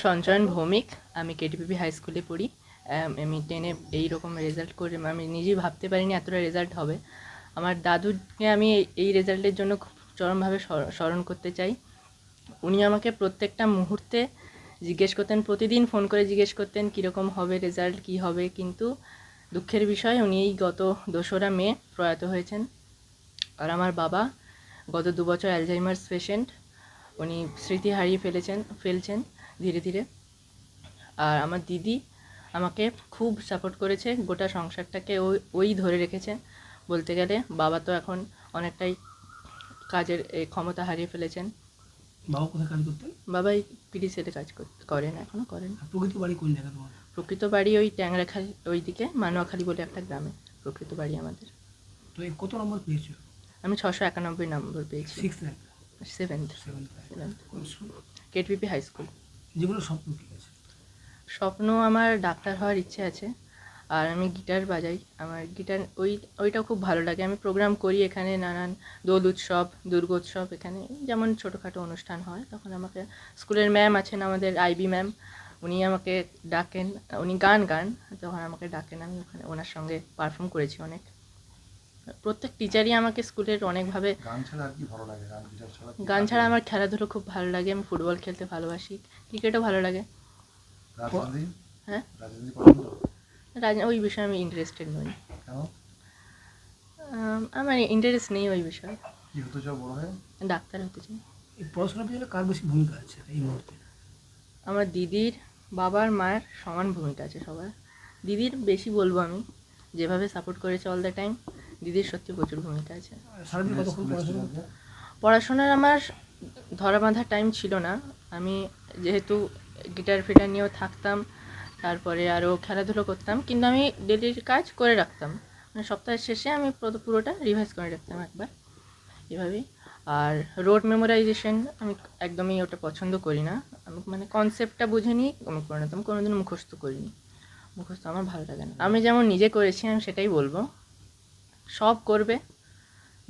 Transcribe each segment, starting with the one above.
সঞ্চয়ন ভৌমিক, আমি KTPP high স্কুলে পড়ি। আমি 10-এ এইরকম রেজাল্ট করে আমি নিজেই ভাবতে পারিনি এতটা রেজাল্ট হবে। আমার দাদুকে আমি এই রেজাল্টের জন্য খুব চরমভাবে স্মরণ করতে চাই। উনি আমাকে প্রত্যেকটা মুহূর্তে জিজ্ঞেস করতেন, প্রতিদিন ফোন করে জিজ্ঞেস করতেন কীরকম হবে রেজাল্ট, কী হবে। কিন্তু দুঃখের বিষয় উনি এই গত 2রা মে প্রয়াত হয়েছেন। আর আমার বাবা গত 2 বছর অ্যালজাইমার্স পেশেন্ট, উনি স্মৃতি হারিয়ে ফেলছেন ধীরে ধীরে। আর আমার দিদি আমাকে খুব সাপোর্ট করেছে, গোটা সংসারটাকে ওই ধরে রেখেছে বলতে গেলে। বাবা তো এখন অনেকটাই কাজের ক্ষমতা হারিয়ে ফেলেছেন। বাবা কোথায় কাজ করতেন? বাবা এই পিডিসিতে কাজ করেন, এখনও করেন। প্রকৃত বাড়ি কোন জায়গা তোমার? প্রকৃত বাড়ি ওই ট্যাংরাখালি, ওই দিকে মানুয়াখালী বলে একটা গ্রামে প্রকৃত বাড়ি আমাদের। তো এই কত নম্বর পেয়েছো? আমি 691 নম্বর পেয়েছি। 6th rank? 7th KTPP high school. জীবনের স্বপ্ন কী আছে? স্বপ্ন আমার ডাক্তার হওয়ার ইচ্ছে আছে। আর আমি গিটার বাজাই, আমার গিটার ওইটাও খুব ভালো লাগে। আমি প্রোগ্রাম করি এখানে, নানান দোল উৎসব, দুর্গোৎসব, এখানে যেমন ছোটোখাটো অনুষ্ঠান হয় তখন আমাকে স্কুলের ম্যাম আছেন আমাদের, আইবি ম্যাম, উনি আমাকে ডাকেন, উনি গান তখন আমাকে ডাকেন, আমি ওখানে ওনার সঙ্গে পারফর্ম করেছি অনেক। প্রত্যেক টিচারই আমাকে স্কুলের অনেকভাবে। গান ছাড়া আমার খেলাধুলো খুব ভালো লাগে, আমি ফুটবল খেলতে ভালোবাসি, ক্রিকেটও ভালো লাগে। হ্যাঁ, ওই বিষয়ে আমি ইন্টারেস্টেড নই। আমার ইন্টারেস্ট নেই ওই বিষয়ে। ডাক্তার হতে চাই। এই পড়াশোনার পিছনে কার বেশি ভূমিকা আছে এই মুহূর্তে? আমার দিদির, বাবার, মায়ের সমান ভূমিকা আছে সবার। দিদির বেশি বলবো আমি, যেভাবে সাপোর্ট করেছে অল দ্য টাইম, দিদির সত্যি প্রচুর ভূমিকা আছে। সারাদিন কতক্ষণ পড়াশোনা? পড়াশোনার আমার ধরা বাঁধা টাইম ছিল না। আমি যেহেতু গিটার ফিটার নিয়েও থাকতাম, তারপরে আরও খেলাধুলো করতাম, কিন্তু আমি ডেলির কাজ করে রাখতাম, মানে সপ্তাহের শেষে আমি পুরোটা রিভাইজ করে রাখতাম একবার, এভাবেই। আর রোড মেমোরাইজেশন আমি একদমই ওটা পছন্দ করি না। আমি মানে কনসেপ্টটা বুঝে নিই আমি করে নিতাম, কোনোদিন মুখস্থ করিনি। মুখস্থ আমার ভালো লাগে না। আমি যেমন নিজে করেছি আমি সেটাই বলবো, সব করবে,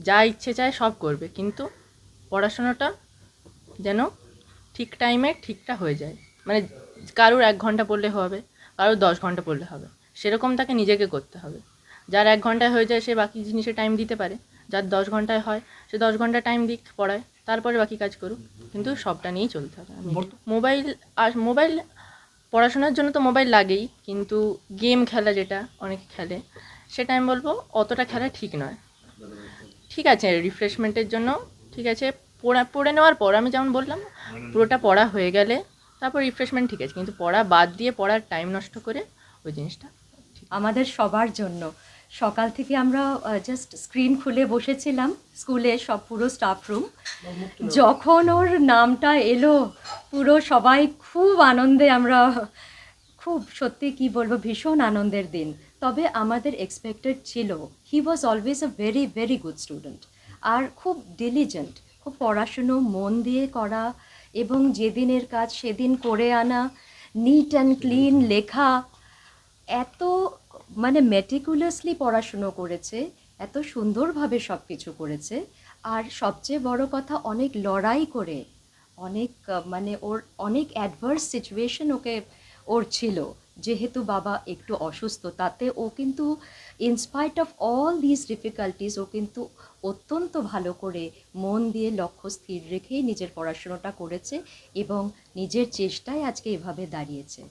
যা ইচ্ছে চায় সব করবে, কিন্তু পড়াশোনাটা যেন ঠিক টাইমে ঠিকটা হয়ে যায়। মানে কারুর 1 ঘন্টা পড়লে হবে, কারুর 10 ঘন্টা পড়লে হবে, সেরকম তাকে নিজেকে করতে হবে। যার 1 ঘন্টায় হয়ে যায় সে বাকি জিনিসে টাইম দিতে পারে, যার 10 ঘন্টায় হয় সে 10 ঘন্টা টাইম দিক পড়ায়, তারপরে বাকি কাজ করুক, কিন্তু সবটা নিয়েই চলতে হবে। মোবাইল পড়াশোনার জন্য তো মোবাইল লাগেই, কিন্তু গেম খেলা যেটা অনেকে খেলে, সেটা আমি বলবো অতটা খেলা ঠিক নয়। ঠিক আছে রিফ্রেশমেন্টের জন্য, ঠিক আছে, পড়ে নেওয়ার পর আমি যেমন বললাম পুরোটা পড়া হয়ে গেলে তারপর রিফ্রেশমেন্ট ঠিক আছে, কিন্তু পড়া বাদ দিয়ে পড়ার টাইম নষ্ট করে ওই জিনিসটা আমাদের সবার জন্য। সকাল থেকে আমরা জাস্ট স্ক্রিন খুলে বসেছিলাম স্কুলে, সব পুরো স্টাফ রুম। যখন ওর নামটা এলো পুরো সবাই খুব আনন্দে, আমরা খুব সত্যি কি বলবো, ভীষণ আনন্দের দিন। তবে আমাদের এক্সপেক্টেড ছিল, he was always a very very good student, আর খুব ডিলিজেন্ট, খুব পড়াশুনো মন দিয়ে করা এবং যেদিনের কাজ সেদিন করে আনা, নিট অ্যান্ড ক্লিন লেখা, এত মানে মেটিকুলাসলি পড়াশুনো করেছে, এত সুন্দরভাবে সব কিছু করেছে। আর সবচেয়ে বড় কথা, অনেক লড়াই করে, অনেক মানে ওর অনেক অ্যাডভার্স সিচুয়েশন ওর ছিল। যেহেতু বাবা একটু অসুস্থ, তাতে ও কিন্তু in spite of all this difficulties ও কিন্তু অত্যন্ত ভালো করে মন দিয়ে লক্ষ্য স্থির রেখেই নিজের পড়াশুনোটা করেছে এবং নিজের চেষ্টায় আজকে এভাবে দাঁড়িয়েছে।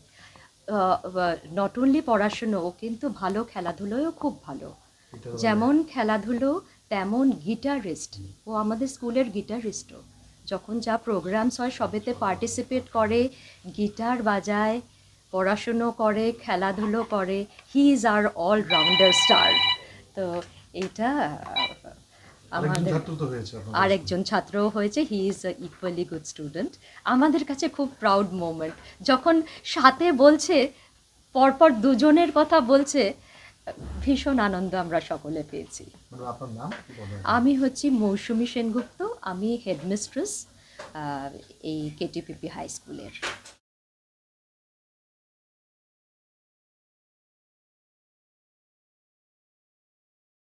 নট অনলি পড়াশুনো, ও কিন্তু ভালো খেলাধুলোয়ও খুব ভালো। যেমন খেলাধুলো তেমন গিটারিস্ট, ও আমাদের স্কুলের গিটারিস্টও। যখন যা প্রোগ্রামস হয় সবেতে পার্টিসিপেট করে, গিটার বাজায়, পড়াশুনো করে, খেলাধুলো করে। হি ইজ আর অলরাউন্ডার স্টার। তো এইটা আমাদের আরেকজন ছাত্রও হয়েছে, he is equally good student. আমাদের কাছে খুব প্রাউড মোমেন্ট যখন সাথে বলছে, পরপর দুজনের কথা বলছে, ভীষণ আনন্দ আমরা সকলে পেয়েছি। আমি হচ্ছি মৌসুমী সেনগুপ্ত, আমি হেডমিস্ট্রেস এই কেটিপিপি হাই স্কুলের।